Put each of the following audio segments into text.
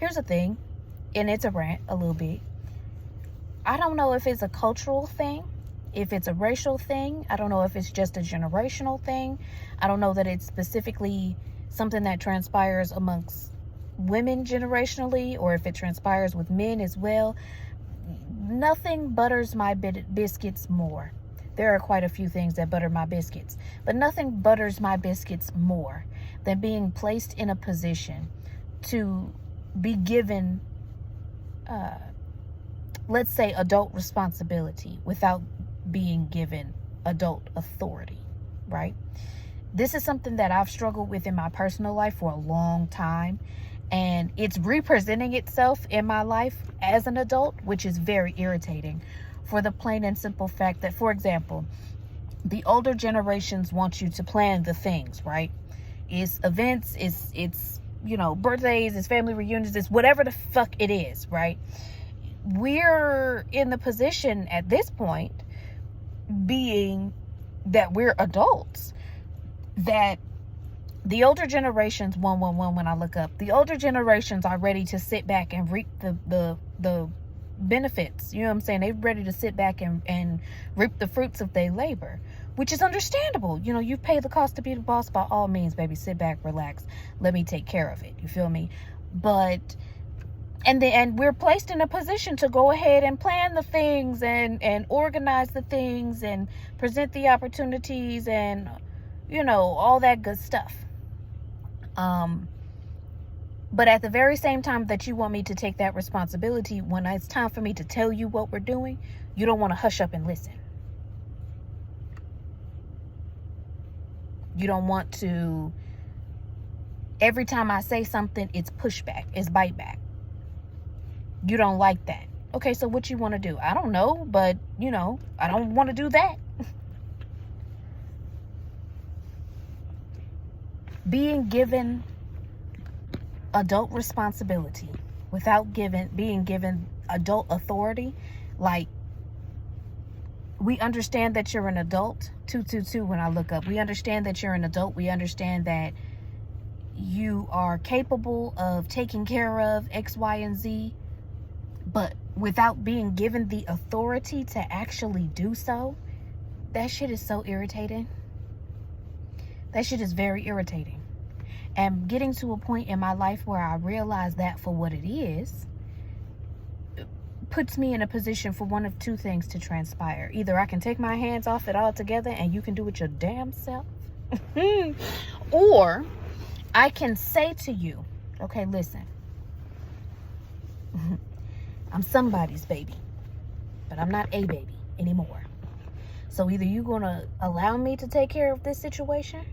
Here's the thing, and it's a rant a little bit. I don't know if it's a cultural thing, if it's a racial thing. I don't know if it's just a generational thing. I don't know that it's specifically something that transpires amongst women generationally, or if it transpires with men as well. Nothing butters my biscuits more. There are quite a few things that butter my biscuits, but nothing butters my biscuits more than being placed in a position to be given, let's say, adult responsibility without being given adult authority, right? This is something that I've struggled with in my personal life for a long time, and it's representing itself in my life as an adult, which is very irritating, for the plain and simple fact that, for example, the older generations want you to plan the things, right? It's events, it's birthdays, it's family reunions, it's whatever the fuck it is, right? We're in the position at this point, being that we're adults, that the older generations, when I look up, the older generations are ready to sit back and reap the benefits. You know what I'm saying? They're ready to sit back and reap the fruits of their labor, which is understandable. You pay the cost to be the boss. By all means, baby, sit back, relax, let me take care of it. You feel me? But and we're placed in a position to go ahead and plan the things and organize the things and present the opportunities and all that good stuff. But at the very same time that you want me to take that responsibility, when it's time for me to tell you what we're doing, you don't want to hush up and listen. You don't want to, every time I say something, it's pushback, it's bite back. You don't like that. Okay, so what you want to do? I don't know, but I don't want to do that. Being given adult responsibility without being given adult authority, like, we understand that you're an adult. 222 when I look up. We understand that you're an adult. We understand that you are capable of taking care of X, Y, and Z, but without being given the authority to actually do so, that shit is so irritating. That shit is very irritating. And getting to a point in my life where I realize that for what it is, puts me in a position for one of two things to transpire. Either I can take my hands off it altogether and you can do it your damn self. Or I can say to you, okay, listen, I'm somebody's baby, but I'm not a baby anymore. So either you're going to allow me to take care of this situation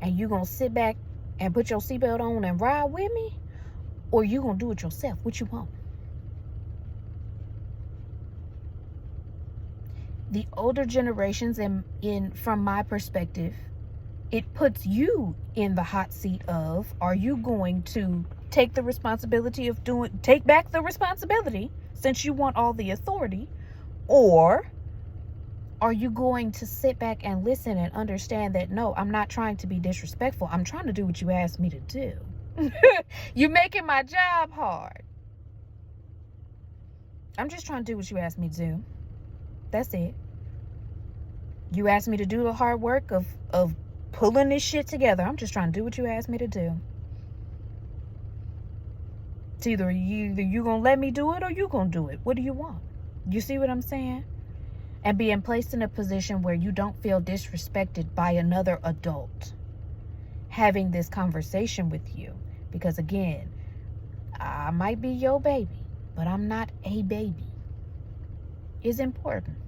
and you're going to sit back and put your seatbelt on and ride with me, or you going to do it yourself. What you want? The older generations, from my perspective, it puts you in the hot seat of, are you going to take the responsibility of take back the responsibility since you want all the authority, or are you going to sit back and listen and understand that, no, I'm not trying to be disrespectful. I'm trying to do what you asked me to do. You're making my job hard. I'm just trying to do what you asked me to do. That's it. You asked me to do the hard work of pulling this shit together. I'm just trying to do what you asked me to do. It's either you gonna let me do it or you gonna do it. What do you want? You see what I'm saying? And being placed in a position where you don't feel disrespected by another adult having this conversation with you. Because again, I might be your baby, but I'm not a baby. It's important.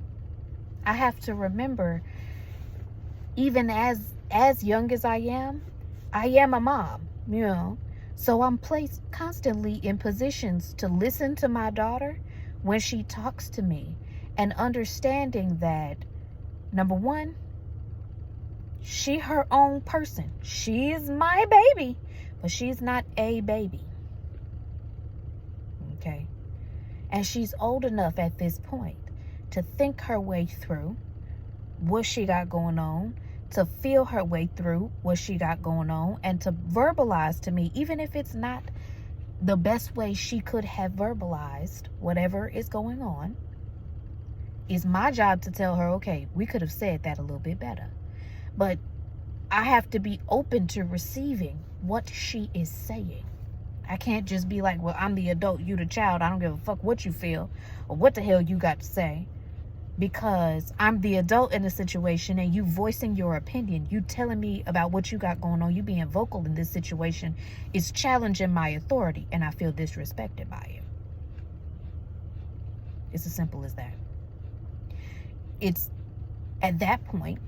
I have to remember, even as young as I am a mom, So I'm placed constantly in positions to listen to my daughter when she talks to me, and understanding that, number one, she her own person. She's my baby, but she's not a baby. Okay? And she's old enough at this point to think her way through what she got going on, to feel her way through what she got going on, and to verbalize to me, even if it's not the best way she could have verbalized whatever is going on. It's my job to tell her, okay, we could have said that a little bit better. But I have to be open to receiving what she is saying. I can't just be like, well, I'm the adult, you the child. I don't give a fuck what you feel or what the hell you got to say. Because I'm the adult in the situation and you voicing your opinion, you telling me about what you got going on, you being vocal in this situation is challenging my authority, and I feel disrespected by it. It's as simple as that. It's at that point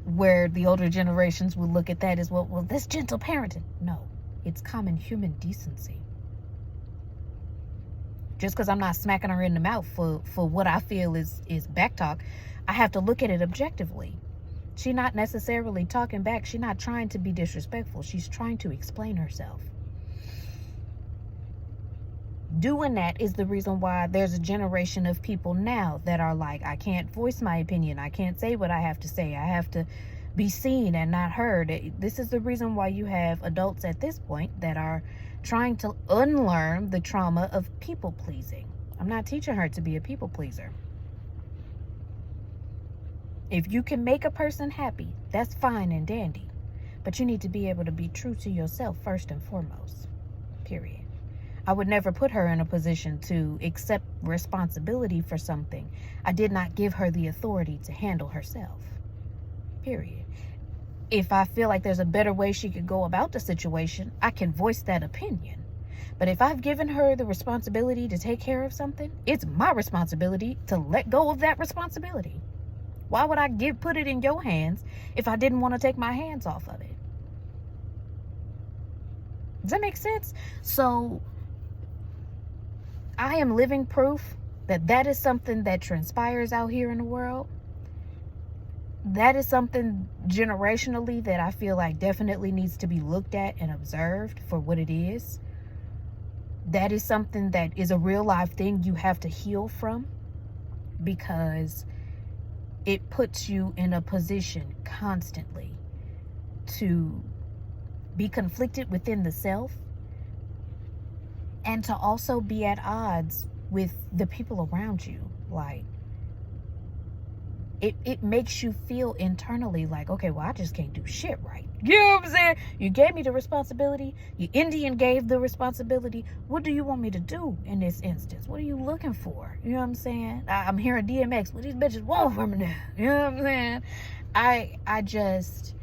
where the older generations will look at that as, well, that's gentle parenting. No, it's common human decency. Just because I'm not smacking her in the mouth for what I feel is back talk, I have to look at it objectively. She's not necessarily talking back. She's not trying to be disrespectful. She's trying to explain herself. Doing that is the reason why there's a generation of people now that are like, I can't voice my opinion. I can't say what I have to say. I have to be seen and not heard. This is the reason why you have adults at this point that are trying to unlearn the trauma of people pleasing. I'm not teaching her to be a people pleaser. If you can make a person happy, that's fine and dandy. But you need to be able to be true to yourself first and foremost. Period. I would never put her in a position to accept responsibility for something I did not give her the authority to handle herself. Period. If I feel like there's a better way she could go about the situation, I can voice that opinion. But if I've given her the responsibility to take care of something, it's my responsibility to let go of that responsibility. Why would I put it in your hands if I didn't want to take my hands off of it? Does that make sense? So I am living proof that that is something that transpires out here in the world. That is something generationally that I feel like definitely needs to be looked at and observed for what it is. That is something that is a real life thing you have to heal from, because it puts you in a position constantly to be conflicted within the self and to also be at odds with the people around you. Like, it makes you feel internally like, okay, well, I just can't do shit right. You know what I'm saying? You gave me the responsibility. You Indian gave the responsibility. What do you want me to do in this instance? What are you looking for? You know what I'm saying? I'm hearing DMX. What these bitches want from me now? You know what I'm saying? I just,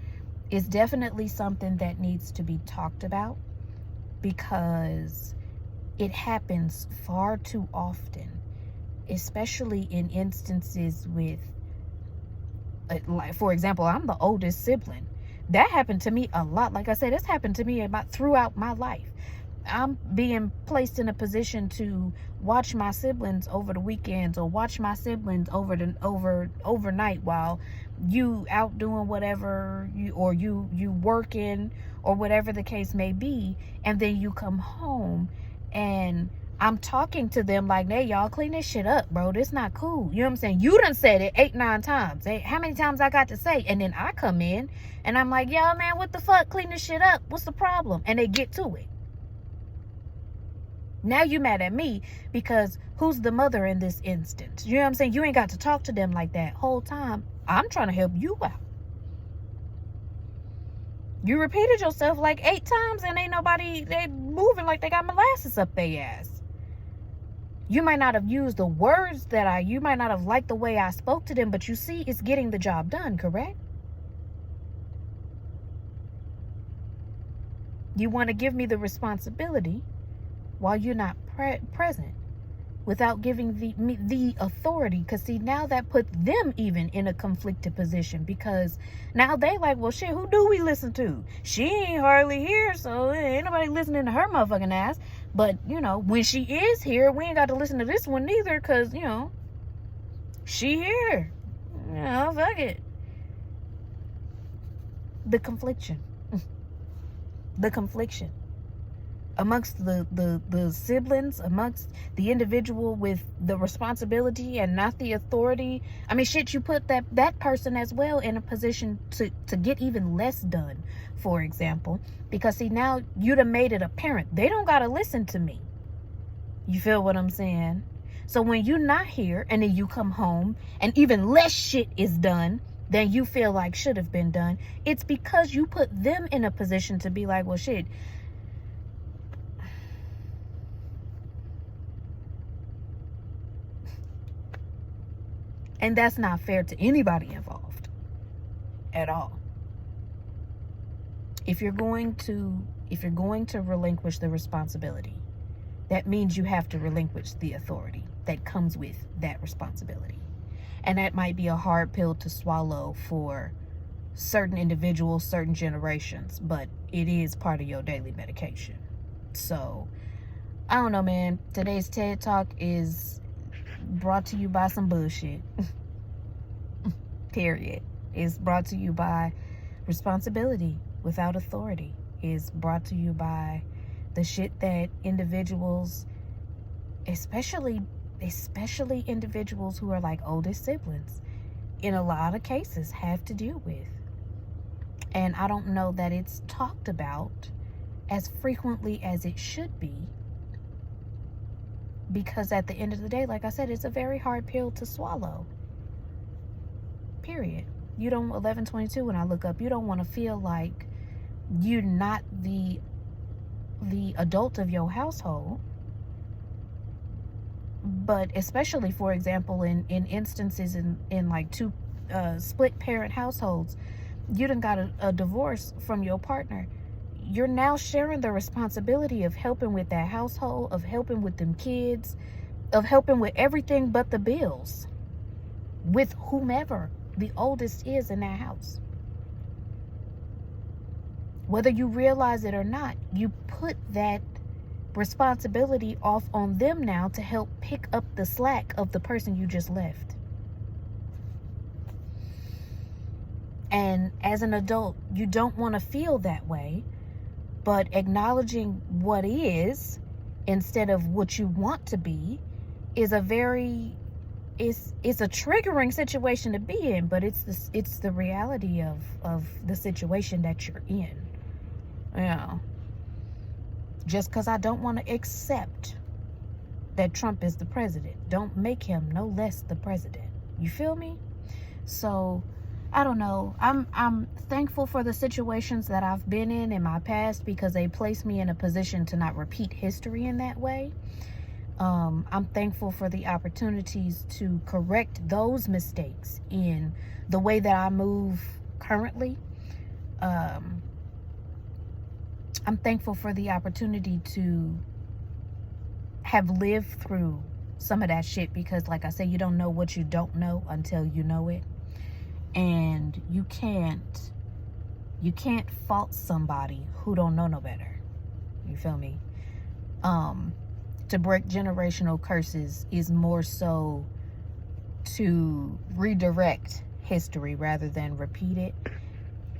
it's definitely something that needs to be talked about, because it happens far too often, especially in instances with, like, for example, I'm the oldest sibling. That happened to me a lot. Like I said, it's happened to me about throughout my life. I'm being placed in a position to watch my siblings over the weekends, or watch my siblings overnight while you out doing whatever, you working, or whatever the case may be, and then you come home and I'm talking to them like, hey, y'all clean this shit up, bro. This not cool. You know what I'm saying? You done said it 8-9 times. Hey, how many times I got to say? And then I come in and I'm like, yo, man, what the fuck? Clean this shit up. What's the problem? And they get to it. Now you mad at me because who's the mother in this instance? You know what I'm saying? You ain't got to talk to them like that whole time. I'm trying to help you out. You repeated yourself like 8 times and ain't nobody, they moving like they got molasses up their ass. You might not have used the words you might not have liked the way I spoke to them, but you see, it's getting the job done, correct? You want to give me the responsibility while you're not present, without giving me the authority. Because see, now that puts them even in a conflicted position, because now they like, well, shit, who do we listen to? She ain't hardly here, so ain't nobody listening to her motherfucking ass. But, you know, when she is here, we ain't got to listen to this one neither, because, you know, she here. You know, fuck it. The confliction. The confliction amongst the siblings, amongst the individual with the responsibility and not the authority. I mean, shit, you put that person as well in a position to get even less done, for example. Because see, now you'd have made it apparent they don't gotta listen to me. You feel what I'm saying? So when you're not here and then you come home and even less shit is done than you feel like should have been done, it's because you put them in a position to be like, well, shit, and that's not fair to anybody involved at all. If you're going to relinquish the responsibility, that means you have to relinquish the authority that comes with that responsibility. And that might be a hard pill to swallow for certain individuals, certain generations, but it is part of your daily medication. So, I don't know, man. Today's TED Talk is brought to you by some bullshit. Period. It's brought to you by responsibility without authority. It's brought to you by the shit that individuals, especially individuals who are like oldest siblings, in a lot of cases have to deal with. And I don't know that it's talked about as frequently as it should be, because at the end of the day, like I said, it's a very hard pill to swallow. Period. You don't, 1122, when I look up, you don't want to feel like you're not the adult of your household. But especially, for example, in instances in like two split parent households, you done got a divorce from your partner. You're now sharing the responsibility of helping with that household, of helping with them kids, of helping with everything but the bills, with whomever the oldest is in that house. Whether you realize it or not, you put that responsibility off on them now to help pick up the slack of the person you just left. And as an adult, you don't want to feel that way, but acknowledging what is instead of what you want to be is it's a triggering situation to be in, but it's the reality of the situation that you're in. Yeah. Just because I don't want to accept that Trump is the president, don't make him no less the president. You feel me? So, I don't know. I'm thankful for the situations that I've been in my past, because they place me in a position to not repeat history in that way. I'm thankful for the opportunities to correct those mistakes in the way that I move currently. I'm thankful for the opportunity to have lived through some of that shit, because like I say, you don't know what you don't know until you know it. And you can't fault somebody who don't know no better. You feel me? To break generational curses is more so to redirect history rather than repeat it.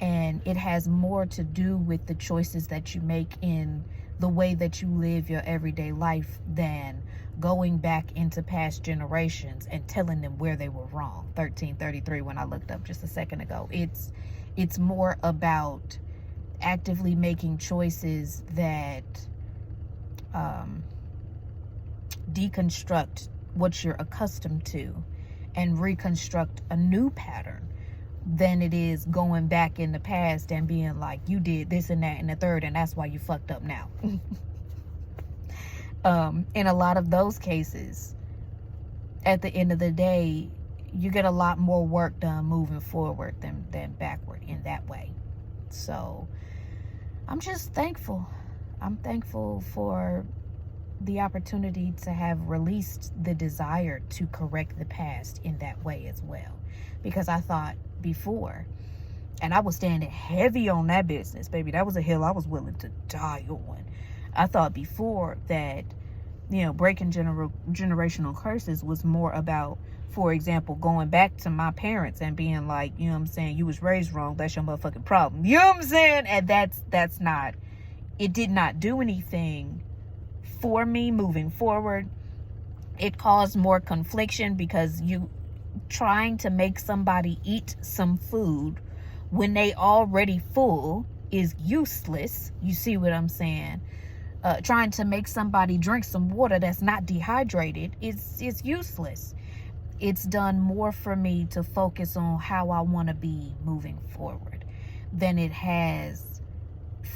And it has more to do with the choices that you make in the way that you live your everyday life than going back into past generations and telling them where they were wrong. 1333, when I looked up just a second ago. It's more about actively making choices that deconstruct what you're accustomed to and reconstruct a new pattern, than it is going back in the past and being like, you did this and that and the third, and that's why you fucked up now. In a lot of those cases, at the end of the day, you get a lot more work done moving forward than backward in that way. So I'm just thankful. I'm thankful for the opportunity to have released the desire to correct the past in that way as well. Because I thought before, and I was standing heavy on that business, baby. That was a hill I was willing to die on. I thought before that, breaking generational curses was more about, for example, going back to my parents and being like, you was raised wrong, that's your motherfucking problem. You know what I'm saying? And that's not it did not do anything for me moving forward. It caused more confliction, because you trying to make somebody eat some food when they already full is useless. You see what I'm saying? Trying to make somebody drink some water that's not dehydrated is useless. It's done more for me to focus on how I want to be moving forward than it has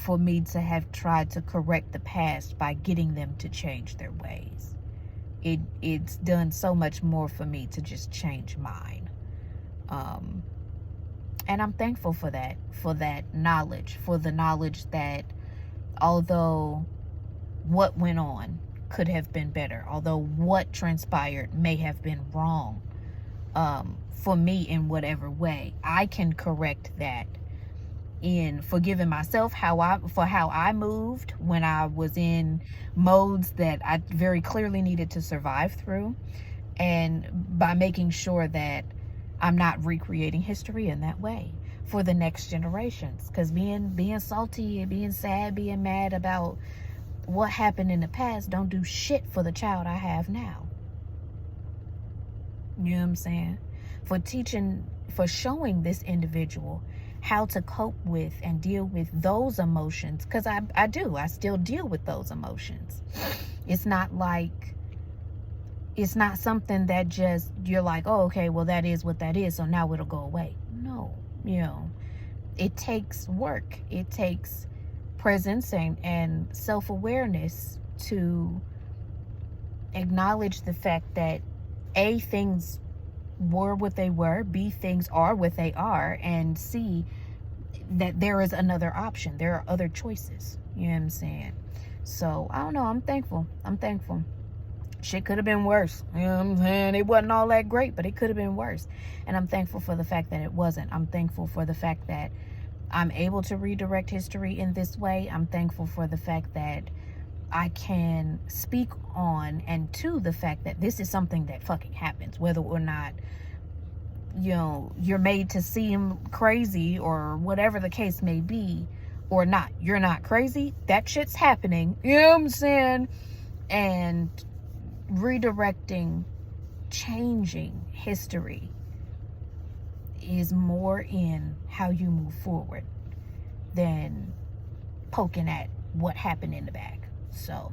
for me to have tried to correct the past by getting them to change their ways. It's done so much more for me to just change mine. And I'm thankful for that knowledge, for the knowledge that although what went on could have been better, although what transpired may have been wrong, for me in whatever way, I can correct that in forgiving myself for how I moved when I was in modes that I very clearly needed to survive through, and by making sure that I'm not recreating history in that way for the next generations. Because being salty, being sad, being mad about what happened in the past don't do shit for the child I have now. You know what I'm saying? For showing this individual how to cope with and deal with those emotions, because I still deal with those emotions. It's not something that just you're like, oh, okay, well, that is what that is, so now it'll go away. No, it takes work. It takes presence and self-awareness to acknowledge the fact that A, things were what they were, B, things are what they are, and C, that there is another option. There are other choices. You know what I'm saying? So I don't know, I'm thankful. Shit could have been worse. You know what I'm saying? It wasn't all that great, but it could have been worse. And I'm thankful for the fact that it wasn't. I'm thankful for the fact that I'm able to redirect history in this way. I'm thankful for the fact that I can speak on and to the fact that this is something that fucking happens, whether or not, you're made to seem crazy or whatever the case may be, or not. You're not crazy. That shit's happening. You know what I'm saying? And redirecting, changing history is more in how you move forward than poking at what happened in the back. So,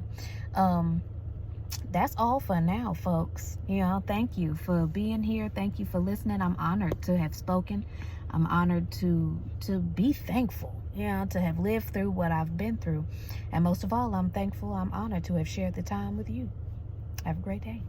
that's all for now, folks. Thank you for being here. Thank you for listening. I'm honored to have spoken. I'm honored to be thankful, to have lived through what I've been through. And most of all, I'm thankful, I'm honored to have shared the time with you. Have a great day.